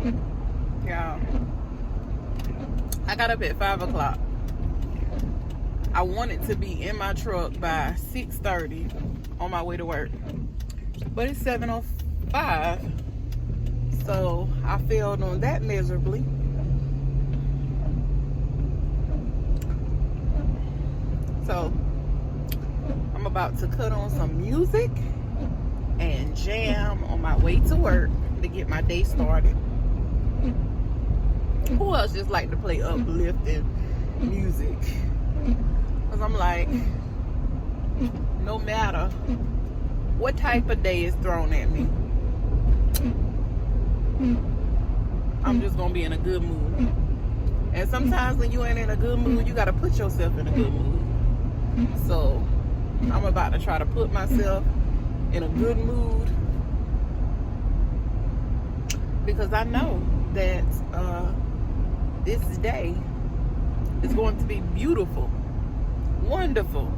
Y'all, I got up at 5 o'clock. I wanted to be in my truck by 6:30 on my way to work, but it's 7:05, so I failed on that miserably. So I'm about to cut on some music and jam on my way to work to get my day started. Who else just like to play uplifting music? Because I'm like, no matter what type of day is thrown at me, I'm just gonna be in a good mood. And sometimes when you ain't in a good mood, you gotta put yourself in a good mood. So I'm about to try to put myself in a good mood, because I know that this day is going to be beautiful, wonderful.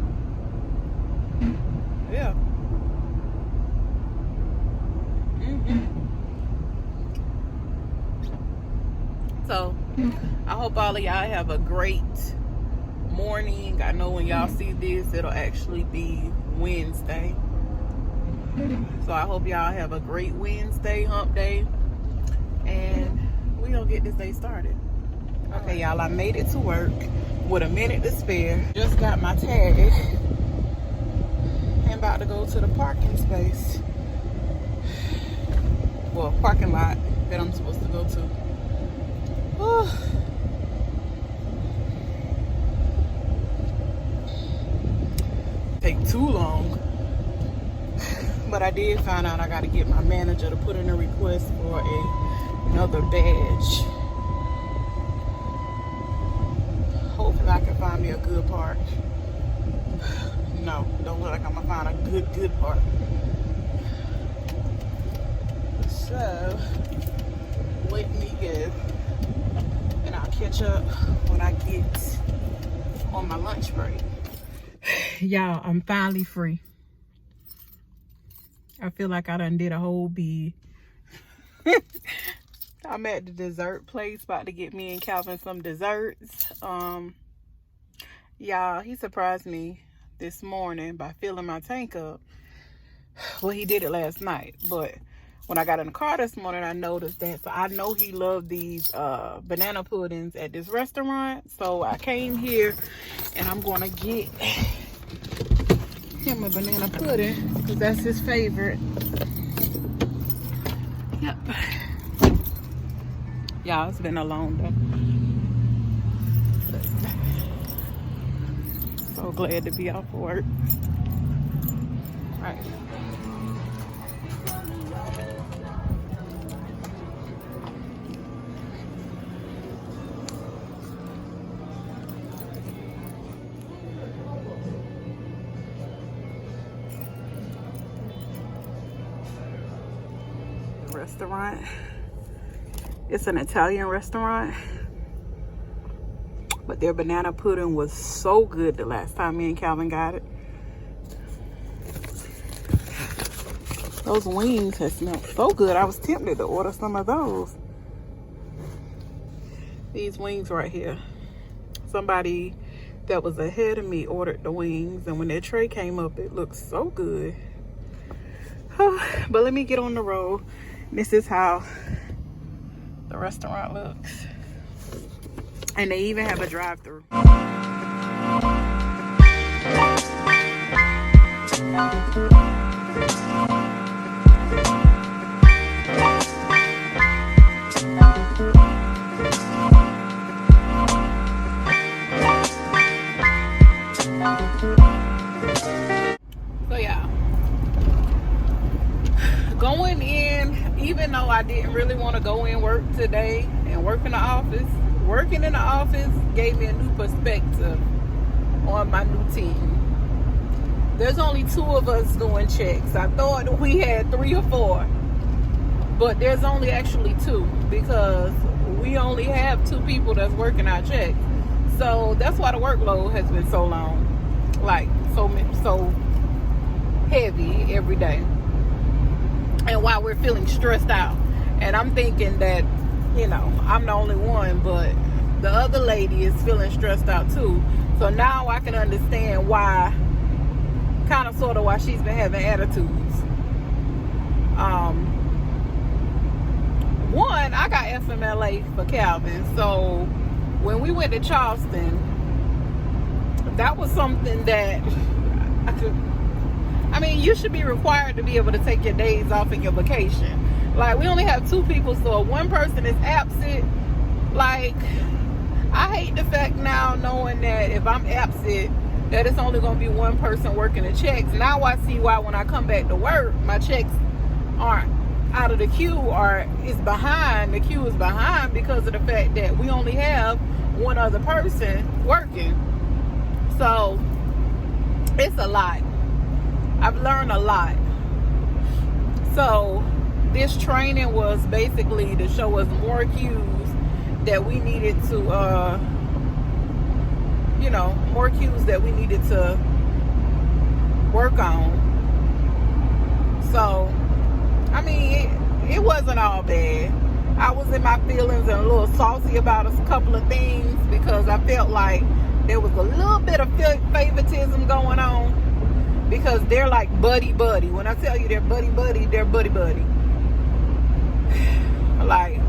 Yeah. So I hope all of y'all have a great morning. I know when y'all see this, it'll actually be Wednesday. So I hope y'all have a great Wednesday, hump day, and we gonna get this day started. Okay, y'all, I made it to work with a minute to spare. Just got my tag and about to go to the parking space. Well, parking lot that I'm supposed to go to. Take too long. But I did find out I got to get my manager to put in a request for another badge. Hopefully I can find me a good park. No, don't look like I'm gonna find a good park. So let me go, and I'll catch up when I get on my lunch break. Y'all, I'm finally free. I feel like I done did a whole bid. I'm at the dessert place, about to get me and Calvin some desserts. Y'all, he surprised me this morning by filling my tank up. Well, he did it last night, but when I got in the car this morning, I noticed that. So I know he loved these banana puddings at this restaurant. So I came here and I'm gonna get him a banana pudding because that's his favorite. Yep. Y'all, it's been a long day. So glad to be off of work. All right. Restaurant. It's an Italian restaurant, but their banana pudding was so good the last time me and Calvin got it. Those wings had smelled so good. I was tempted to order some of those. These wings right here. Somebody that was ahead of me ordered the wings, and when their tray came up, it looked so good. But let me get on the road. This is how the restaurant looks, and they even have a drive-through. So yeah, going in, even though I didn't really want to go in work today and work in the office, working in the office gave me a new perspective on my new team. There's only 2 of us doing checks. I thought we had 3 or 4, but there's only actually 2 because we only have 2 people that's working our checks. So that's why the workload has been so long, like so heavy every day, and why we're feeling stressed out. And I'm thinking that you know, I'm the only one, but the other lady is feeling stressed out too. So now I can understand why, kind of sort of why she's been having attitudes. One, I got FMLA for Calvin, so when we went to Charleston, that was something that I mean, you should be required to be able to take your days off in your vacation. Like, we only have 2 people, so if one person is absent, like, I hate the fact now knowing that if I'm absent, that it's only going to be one person working the checks. Now I see why when I come back to work, my checks aren't out of the queue or is behind. The queue is behind because of the fact that we only have one other person working. So it's a lot. I've learned a lot. So this training was basically to show us more cues that we needed to you know, more cues that we needed to work on. So I mean, it wasn't all bad. I was in my feelings and a little saucy about a couple of things because I felt like there was a little bit of favoritism going on, because they're like buddy-buddy. When I tell you they're buddy-buddy, they're buddy-buddy. Like,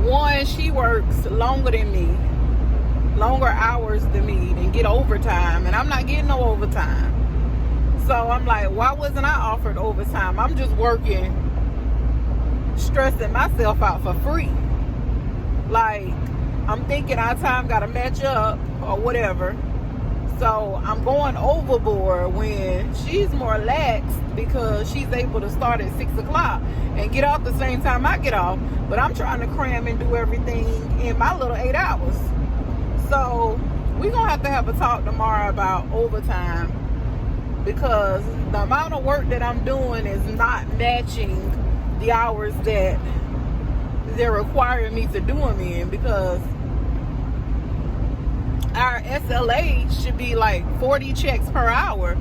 one, she works longer than me, longer hours than me, and get overtime, and I'm not getting no overtime. So I'm like, why wasn't I offered overtime? I'm just working, stressing myself out for free. Like, I'm thinking our time got to match up or whatever. So I'm going overboard when she's more lax because she's able to start at 6 o'clock and get off the same time I get off. But I'm trying to cram and do everything in my little 8 hours. So we're going to have a talk tomorrow about overtime, because the amount of work that I'm doing is not matching the hours that they're requiring me to do them in, because our SLA should be like 40 checks per hour,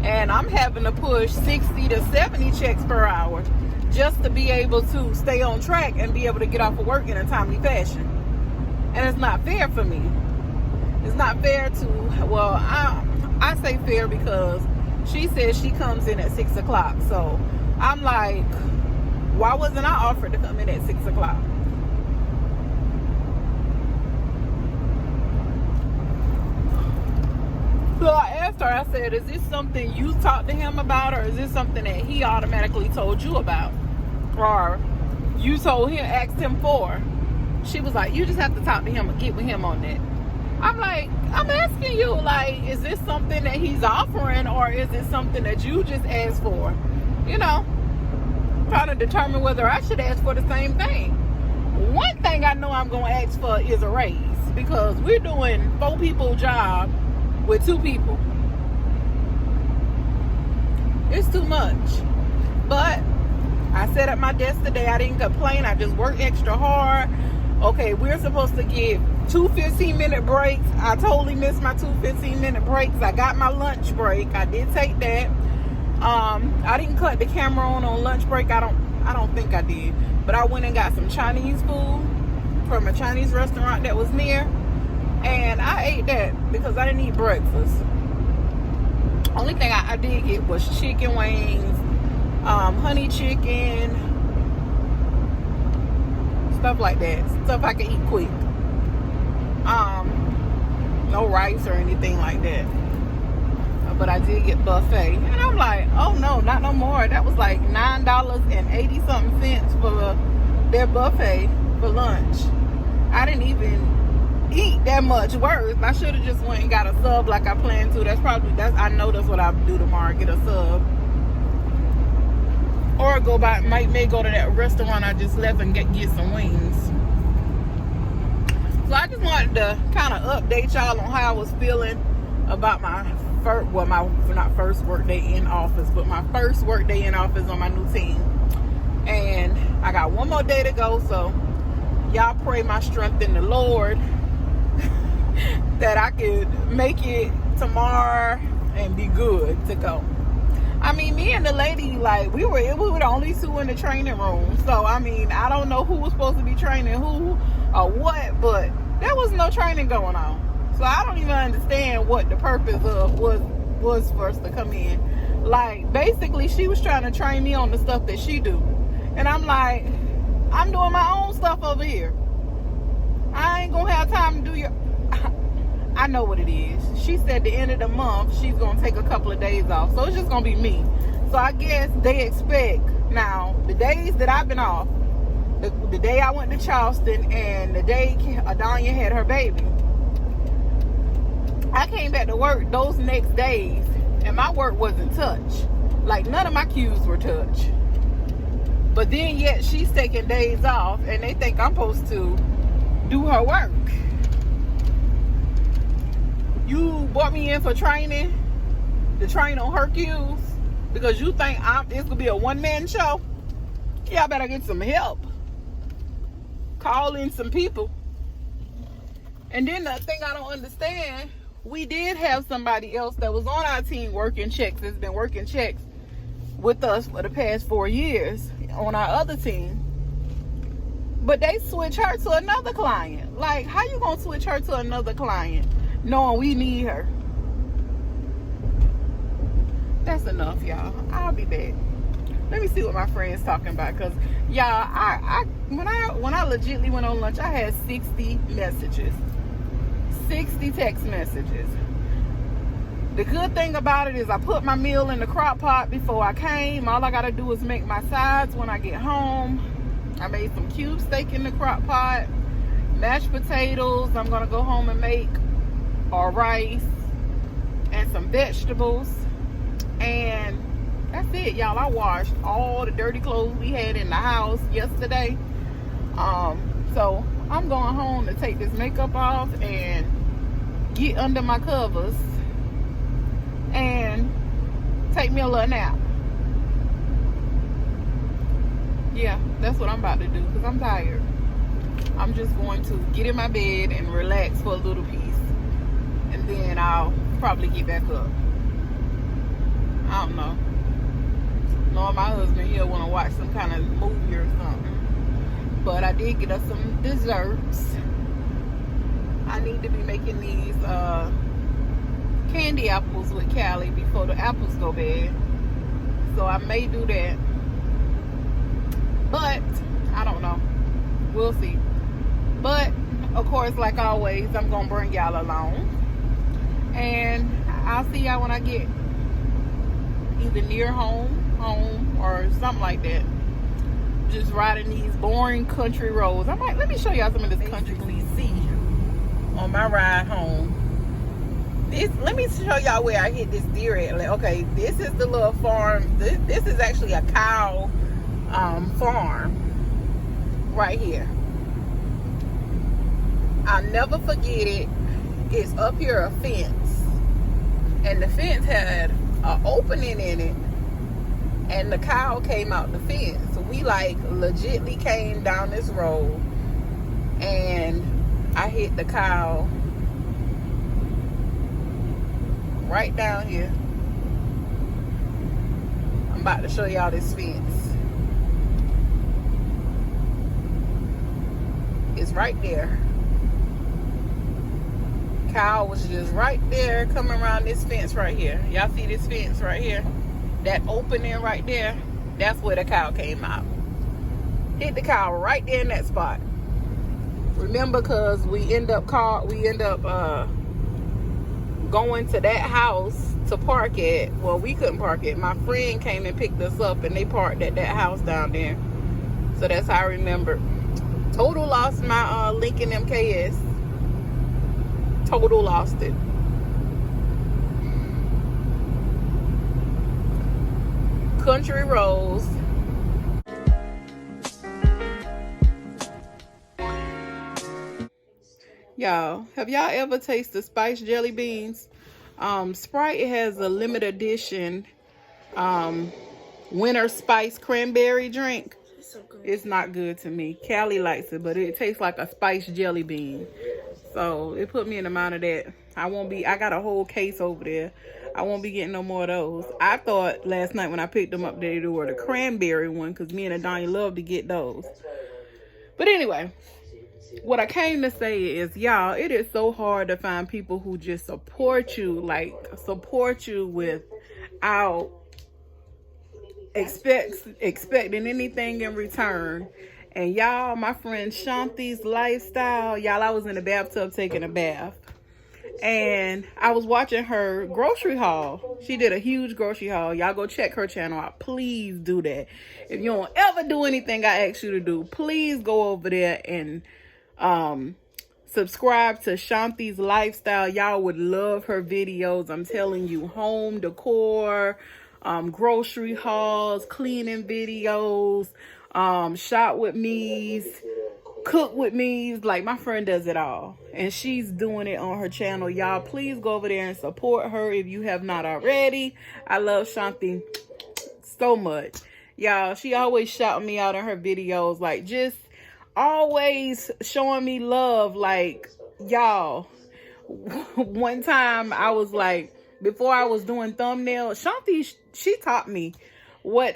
and I'm having to push 60 to 70 checks per hour just to be able to stay on track and be able to get off of work in a timely fashion. And it's not fair for me. It's not fair to, well, I say fair because she says she comes in at 6 o'clock. So I'm like, why wasn't I offered to come in at 6 o'clock? So I asked her, I said, is this something you talked to him about, or is this something that he automatically told you about? Or you told him, asked him for? She was like, you just have to talk to him and get with him on that. I'm like, I'm asking you, like, is this something that he's offering, or is it something that you just asked for? You know, trying to determine whether I should ask for the same thing. One thing I know I'm going to ask for is a raise, because we're doing 4 people job with 2 people. It's too much. But I sat at my desk today. I didn't complain. I just worked extra hard. Okay, we're supposed to get 2 15-minute breaks. I totally missed my 2 15-minute breaks. I got my lunch break. I did take that. I didn't cut the camera on lunch break. I don't think I did. But I went and got some Chinese food from a Chinese restaurant that was near, and I ate that because I didn't eat breakfast. Only thing I did get was chicken wings, honey chicken, stuff like that. Stuff I can eat quick. No rice or anything like that. But I did get buffet, and I'm like, oh no, not no more. That was like $9.80 something for their buffet for lunch. I didn't even eat that much worth. I should have just went and got a sub like I planned to. I know that's what I'll do tomorrow, get a sub, or may go to that restaurant I just left and get some wings. So I just wanted to kind of update y'all on how I was feeling about my not first work day in office, but my first work day in office on my new team. And I got one more day to go, so y'all pray my strength in the Lord that I could make it tomorrow and be good to go. I mean, me and the lady, like, we were the only two in the training room. So, I mean, I don't know who was supposed to be training who or what, but there was no training going on. So, I don't even understand what the purpose of was for us to come in. Like, basically, she was trying to train me on the stuff that she do. And I'm like, I'm doing my own stuff over here. I ain't gonna have time to do your... I know what it is. She said the end of the month, she's gonna take a couple of days off. So, it's just gonna be me. So, I guess they expect... Now, the days that I've been off, the day I went to Charleston and the day Adanya had her baby, I came back to work those next days and my work wasn't touched. Like, none of my cues were touched. But then yet she's taking days off and they think I'm supposed to do her work. You brought me in for training, to train on her cues, because you think it's gonna be a one-man show. Y'all better get some help. Call in some people. And then the thing I don't understand, we did have somebody else that was on our team working checks, that's been working checks with us for the past 4 years on our other team. But they switch her to another client. Like, how you gonna switch her to another client knowing we need her? That's enough, y'all. I'll be back. Let me see what my friend's talking about, because y'all, when I legitly went on lunch, I had 60 messages. 60 text messages. The good thing about it is I put my meal in the crock pot before I came. All I gotta do is make my sides when I get home. I made some cube steak in the crock pot, mashed potatoes I'm gonna go home and make, or rice, and some vegetables. And that's it, y'all. I washed all the dirty clothes we had in the house yesterday. So I'm going home to take this makeup off and get under my covers and take me a little nap. Yeah, that's what I'm about to do, because I'm tired. I'm just going to get in my bed and relax for a little piece, and then I'll probably get back up. I don't know. Knowing my husband, he'll want to watch some kind of movie or something. But I did get us some desserts. I need to be making these candy apples with Callie before the apples go bad. So I may do that. But I don't know. We'll see. But of course, like always, I'm gonna bring y'all along. And I'll see y'all when I get either near home or something like that. Just riding these boring country roads. I'm like, let me show y'all some of this country we see on my ride home. Let me show y'all where I hit this deer at. Like, okay, this is the little farm. This is actually a cow farm right here. I'll never forget it. It's up here a fence, and the fence had an opening in it, and the cow came out the fence. So we like legitly came down this road, and I hit the cow right down here. I'm about to show y'all this fence. It's right there. Cow was just right there coming around this fence right here. Y'all see this fence right here? That opening right there, that's where the cow came out. Hit the cow right there in that spot. Remember, because we end up going to that house to park it. Well, we couldn't park it. My friend came and picked us up, and they parked at that house down there. So that's how I remember. Total lost my Lincoln MKS. Total lost it. Country roads. Y'all, have y'all ever tasted spiced jelly beans? Sprite has a limited edition winter spice cranberry drink. It's so good. It's not good to me. Callie likes it, but it tastes like a spiced jelly bean. So it put me in the mind of that. I got a whole case over there. I won't be getting no more of those. I thought last night when I picked them up they were the cranberry one, because me and Adanya love to get those. But anyway, what I came to say is, y'all, it is so hard to find people who just support you, like support you without expecting anything in return. And y'all, my friend Shanti's lifestyle, y'all, I was in the bathtub taking a bath, and I was watching her grocery haul. She did a huge grocery haul. Y'all go check her channel out. Please do that. If you don't ever do anything I ask you to do, please go over there and subscribe to Shanti's lifestyle. Y'all would love her videos. I'm telling you, home decor, grocery hauls, cleaning videos, shop with me's, cook with me's. Like, my friend does it all, and she's doing it on her channel. Y'all, please go over there and support her if you have not already. I love Shanti so much. Y'all, she always shouting me out in her videos, like, just always showing me love. Like, y'all, one time I was like, before I was doing thumbnails, Shanti, she taught me what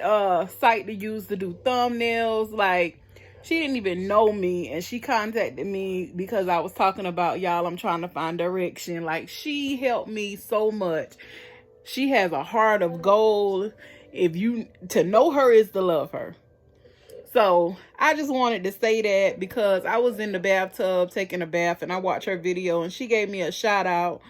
site to use to do thumbnails. Like, she didn't even know me, and she contacted me because I was talking about, y'all, I'm trying to find direction. Like, she helped me so much. She has a heart of gold. To know her is to love her. So I just wanted to say that because I was in the bathtub taking a bath, and I watched her video, and she gave me a shout out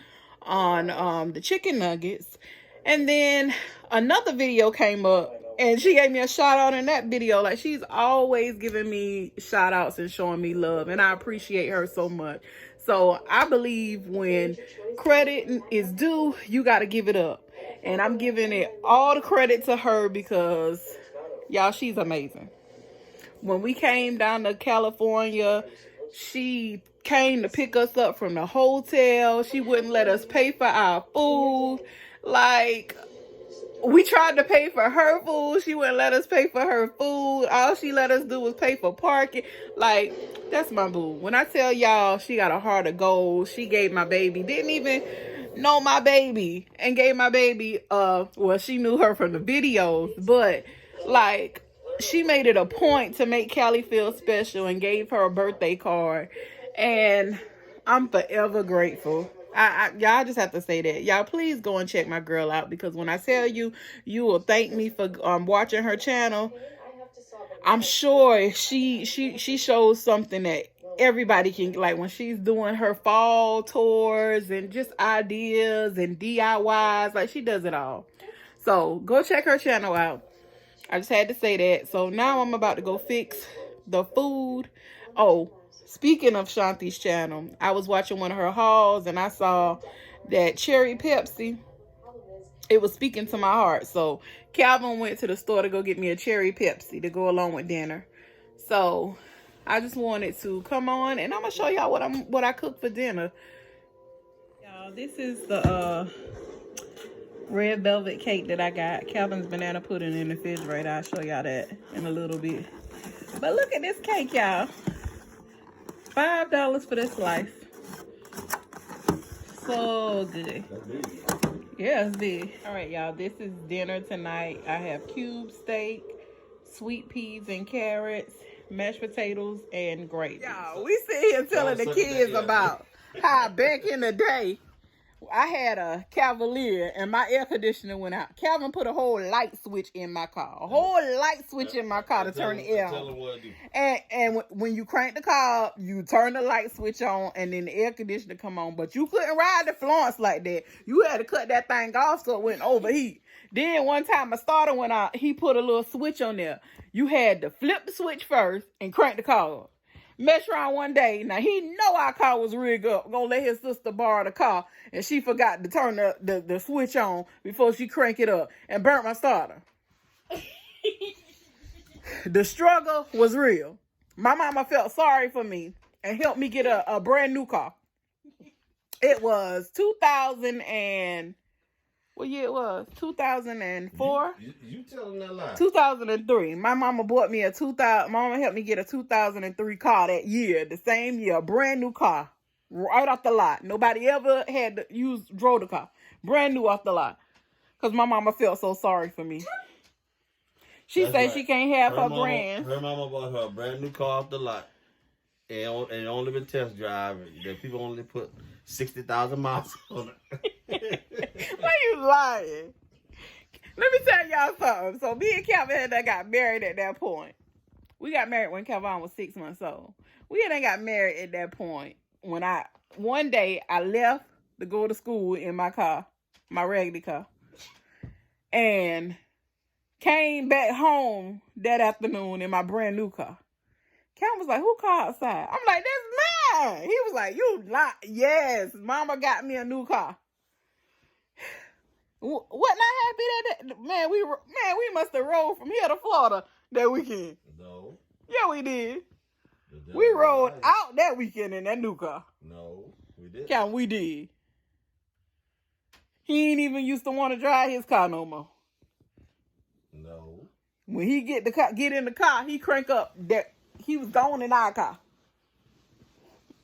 on the chicken nuggets. And then another video came up, and she gave me a shout out in that video. Like, she's always giving me shout outs and showing me love, and I appreciate her so much. So I believe when credit is due, you got to give it up. And I'm giving it all the credit to her because, y'all, she's amazing. When we came down to California, she came to pick us up from the hotel. She wouldn't let us pay for our food. Like, we tried to pay for her food. She wouldn't let us pay for her food. All she let us do was pay for parking. Like, that's my boo. When I tell y'all she got a heart of gold, she gave my baby, didn't even know my baby, and gave my baby, well, she knew her from the videos, but, like, she made it a point to make Callie feel special and gave her a birthday card. And I'm forever grateful. Y'all just have to say that. Y'all, please go and check my girl out, because when I tell you, you will thank me for watching her channel. I'm sure she shows something that everybody can, like, when she's doing her fall tours and just ideas and DIYs. Like, she does it all. So go check her channel out. I just had to say that. So now I'm about to go fix the food. Oh, speaking of Shanti's channel, I was watching one of her hauls, and I saw that cherry Pepsi. It was speaking to my heart. So Calvin went to the store to go get me a cherry Pepsi to go along with dinner. So I just wanted to come on, and I'm gonna show y'all what I cooked for dinner. Y'all, this is the red velvet cake that I got. Calvin's banana pudding in the refrigerator. I'll show y'all that in a little bit. But look at this cake, y'all. $5 for this slice. So good. Yeah, it's big. All right, y'all. This is dinner tonight. I have cube steak, sweet peas and carrots, mashed potatoes, and gravy. Y'all, we sit here telling the kids about how back in the day, I had a Cavalier and my air conditioner went out. Calvin put a whole light switch in my car. A whole light switch in my car to turn the air on. And when you crank the car up, you turn the light switch on, and then the air conditioner come on. But you couldn't ride the Florence like that. You had to cut that thing off so it wouldn't overheat. Then one time my starter went out. He put a little switch on there. You had to flip the switch first and crank the car up. Mess around one day. Now, he know our car was rigged up. Gonna let his sister borrow the car, and she forgot to turn the switch on before she crank it up and burnt my starter. The struggle was real. My mama felt sorry for me and helped me get a brand new car. It was 2000 and... What year it was? 2004? You telling that lie. 2003. My mama bought me Mama helped me get a 2003 car that year, the same year, a brand new car, right off the lot. Nobody ever drove the car. Brand new off the lot. Because my mama felt so sorry for me. She said right. She can't have her brand. Her mama bought her a brand new car off the lot. And only been test driving. That people only put 60,000 miles on it. Why you lying? Let me tell y'all something. So me and Kevin had got married at that point. We got married when Kevin was 6 months old. We hadn't got married at that point. When one day I left to go to school in my car, my raggedy car, and came back home that afternoon in my brand new car. Kevin was like, "Who car outside?" I'm like, "That's mine." He was like, "You lie." Yes, Mama got me a new car. What not happy that man? We must have rode from here to Florida that weekend. No. Yeah, we did. We rode out that weekend in that new car. No, we did. Count, we did. He ain't even used to want to drive his car no more. No. When he get in the car, he crank up that he was going in our car.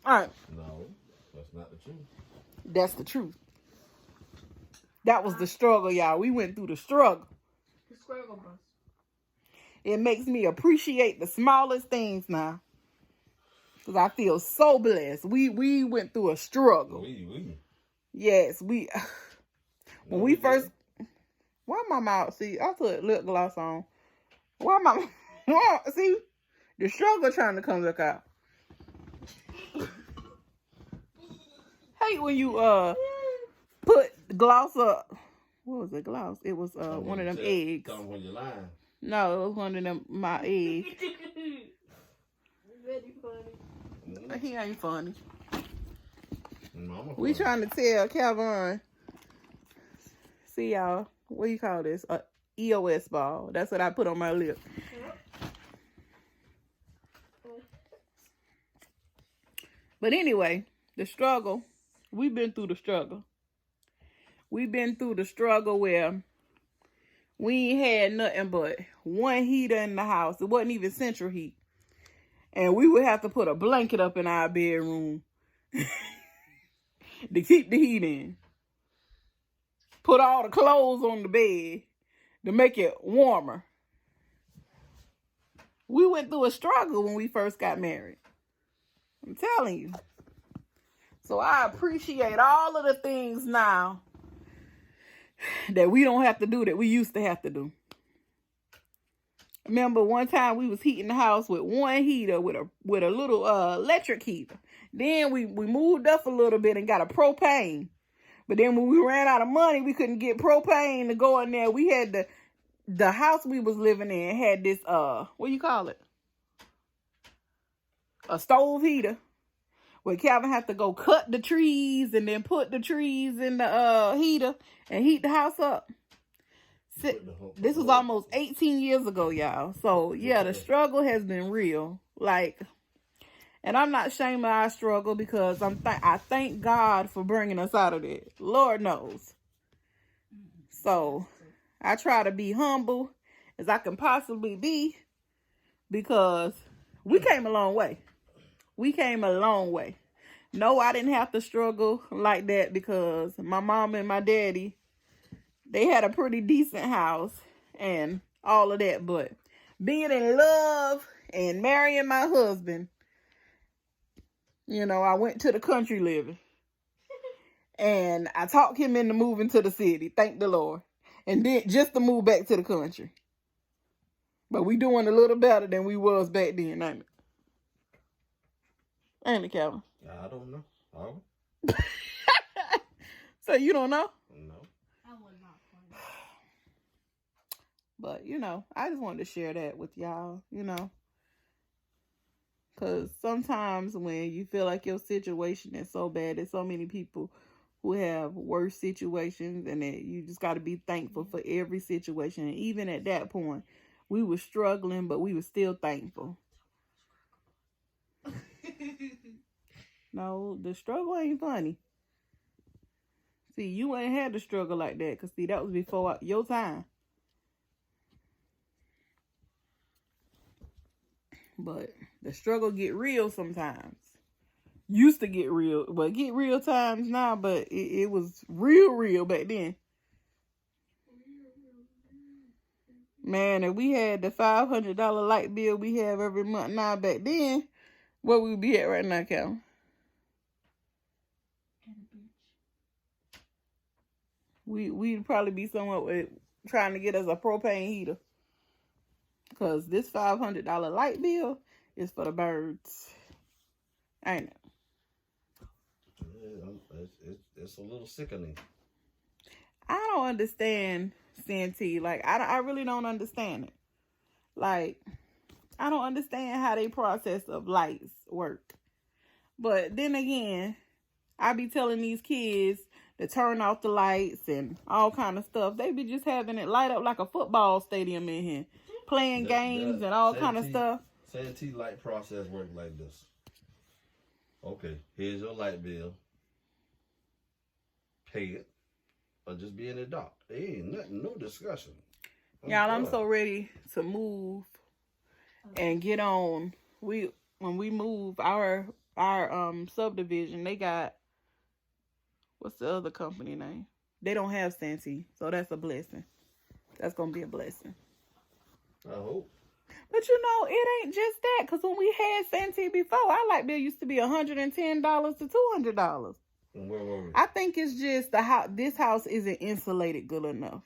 All right. No, that's not the truth. That's the truth. That was the struggle, y'all. We went through the struggle. The struggle bus. It makes me appreciate the smallest things now. Because I feel so blessed. We went through a struggle. We. Yes, we. When we first. Why my mouth? See, I put lip gloss on. Why my. See, the struggle trying to come back out. Hate when you put gloss up. What was it? Gloss? It was one of them eggs. Tell them when you're lying. No, it was one of them my eggs. Very funny. He ain't funny. Mama We funny. trying to tell Calvin. See y'all. What do you call this? A EOS ball. That's what I put on my lip. But anyway, the struggle. We've been through the struggle. We've been through the struggle where we ain't had nothing but one heater in the house. It wasn't even central heat. And we would have to put a blanket up in our bedroom to keep the heat in. Put all the clothes on the bed to make it warmer. We went through a struggle when we first got married. I'm telling you. So I appreciate all of the things now that we don't have to do that we used to have to do. Remember one time we was heating the house with one heater with a little electric heater. Then we moved up a little bit and got a propane. But then when we ran out of money, we couldn't get propane to go in there. We had the house we was living in had this what do you call it? A stove heater. Where Calvin had to go cut the trees and then put the trees in the heater and heat the house up. This was almost 18 years ago, y'all. So, yeah, the struggle has been real. Like, and I'm not ashamed of our struggle because I thank God for bringing us out of it. Lord knows. So, I try to be humble as I can possibly be because we came a long way. We came a long way. No, I didn't have to struggle like that because my mom and my daddy, they had a pretty decent house and all of that. But being in love and marrying my husband, you know, I went to the country living. And I talked him into moving to the city. Thank the Lord. And then just to move back to the country. But we doing a little better than we was back then, ain't it? Ain't it, Calvin? I don't know. Oh. So you don't know? No. That was not funny. But, you know, I just wanted to share that with y'all, you know. Because sometimes when you feel like your situation is so bad, there's so many people who have worse situations, and that you just got to be thankful for every situation. And even at that point, we were struggling, but we were still thankful. No, the struggle ain't funny. See, you ain't had to struggle like that, because, see, that was before your time. But the struggle get real sometimes. Used to get real, but get real times now, but it was real back then. Man, if we had the $500 light bill we have every month now back then, where we would be at right now, Cal? We'd probably be somewhere with trying to get us a propane heater. Because this $500 light bill is for the birds. Ain't it? Yeah, it's a little sickening. I don't understand Santee. Like, I really don't understand it. Like, I don't understand how they process of lights work. But then again, I be telling these kids to turn off the lights and all kind of stuff. They be just having it light up like a football stadium in here. Playing games and all kind of stuff. Santee light process work like this. Okay, here's your light bill. Pay it. Or just be in the dark. There ain't nothing, no discussion. Y'all, I'm so ready to move and get on. When we move our subdivision, they got, what's the other company name? They don't have Santee, so that's a blessing. That's gonna be a blessing. I hope. But you know, it ain't just that. Because when we had Santee before, our light bill used to be $110 to $200. And where were we? I think it's just this house isn't insulated good enough.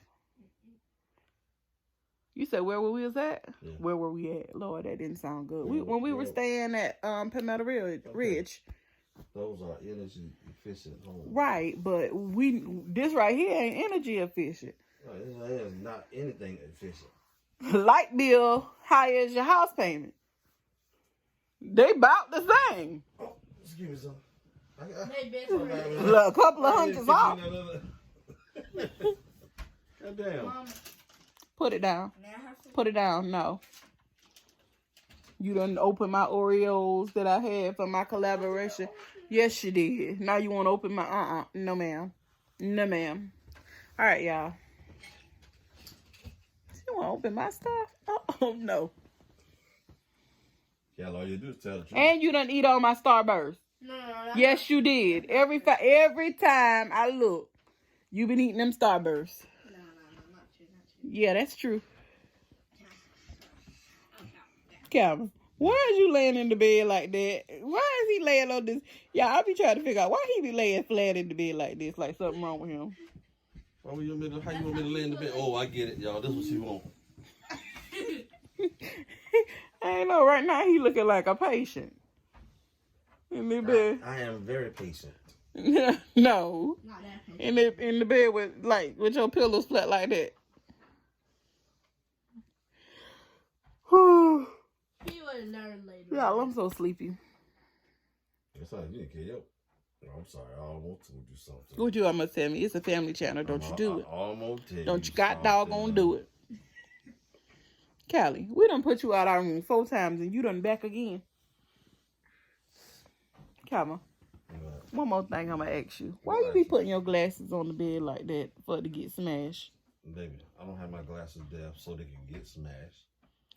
You said where we was at? Yeah. Where were we at? Lord, that didn't sound good. When we were staying at Palmetto Ridge. Those are energy efficient homes. Right, but this right here ain't energy efficient. No, it is not anything efficient. Light bill high as your house payment. They about the same. Oh, excuse me, son. A couple of hundreds off. Goddamn. Mama. Put it down. Put it down. No. You done open my Oreos that I had for my collaboration. Yes, you did. Now you want to open my No, ma'am. No, ma'am. All right, y'all. You want to open my stuff? Oh, no. Yeah, all you do is tell the truth. And you done eat all my Starburst. No. Yes, you did. Every time I look, you been eating them Starbursts. No, not true. Yeah, that's true. Calvin, why is you laying in the bed like that? Why is he laying on this? Yeah, I be trying to figure out why he be laying flat in the bed like this, like something wrong with him. How you want me to lay in the bed? Oh, I get it, y'all. This is what she want. I ain't know. Right now, he looking like a patient. In the bed. I am very patient. No. Not that patient. In the bed with your pillows flat like that. Whew. He would learn later. Yeah, I'm so sleepy. It's like you didn't care. I'm sorry, I almost told you something. What you almost tell me? It's a family channel. Don't you do it. I almost tell you. Don't you got doggone do it. Callie, we done put you out our room 4 times and you done back again. Come on. One more thing I'm going to ask you. Why you be putting your glasses on the bed like that for it to get smashed? Baby, I don't have my glasses there so they can get smashed.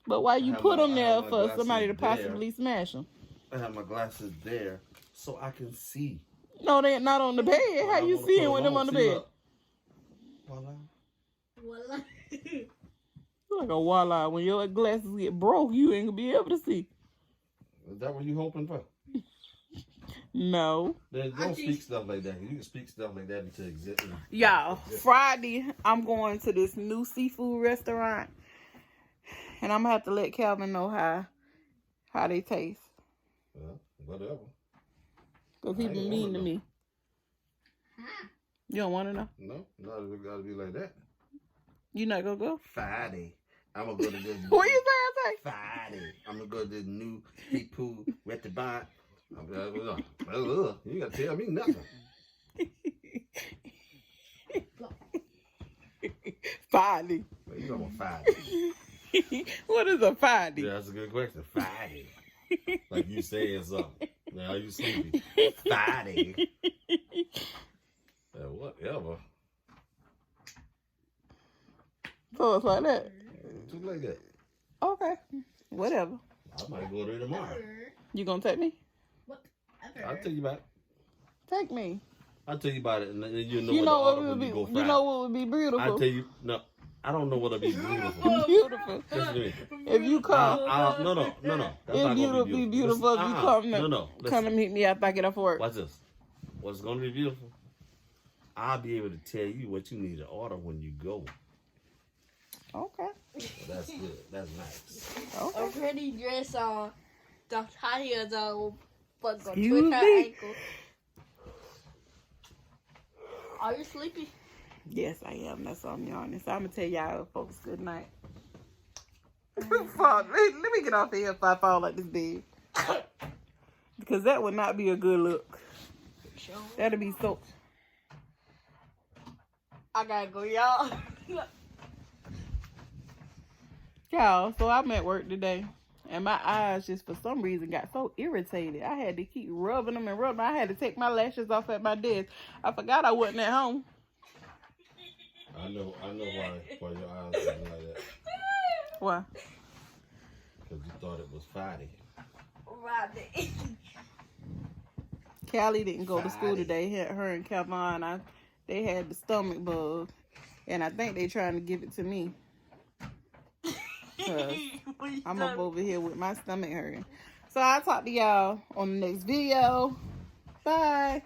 But why you put them there for somebody to possibly smash them? I have my glasses there so I can see. No, they're not on the bed. How you seeing with them on the bed? Voila. Like a voila. When your glasses get broke, you ain't going to be able to see. Is that what you hoping for? No. Don't speak stuff like that. You can speak stuff like that into existence. Y'all, Friday, I'm going to this new seafood restaurant. And I'm going to have to let Calvin know how they taste. Well, whatever. Because he been mean to me. You don't want to know? No, it got to be like that. You not going to go? Friday. I'm going to go to this. What you say? Friday. I'm going to go to this new seafood restaurant. You got to tell me nothing. Friday. What you talking about Friday? What is a Friday? Yeah, that's a good question. Friday. Like you saying something. Now you sleepy. Friday. Whatever. So it's like that? Just like that. Okay. Whatever. I might go there tomorrow. You gonna take me? What? I'll tell you about it. Take me. I'll tell you about it, and then you know You know what what would be. go You know what would be beautiful. I'll tell you. No, I don't know what'll be beautiful. Beautiful. Listen to me. If you come, No. That's it not gonna be beautiful if you come to come to meet me after I get off work. Watch this. What's gonna be beautiful? I'll be able to tell you what you need to order when you go. Okay. That's good. That's nice. Okay. A pretty dress on, the high heels on, but go Excuse twist her me? ankle. Are you sleepy? Yes, I am. That's why I'm yawning. So I'm gonna tell y'all folks good night. Let me get off here if I fall like this big. Because that would not be a good look. Sure. That'll be so. I gotta go, y'all. Y'all, so I'm at work today. And my eyes just for some reason got so irritated. I had to keep rubbing them and rubbing them. I had to take my lashes off at my desk. I forgot I wasn't at home. I know why your eyes was like that. Why? Because you thought it was Friday. Right. Callie didn't go to school today. Her and Calvin, they had the stomach bug. And I think they trying to give it to me. 'Cause I'm up over here with my stomach hurting. So I'll talk to y'all on the next video. Bye.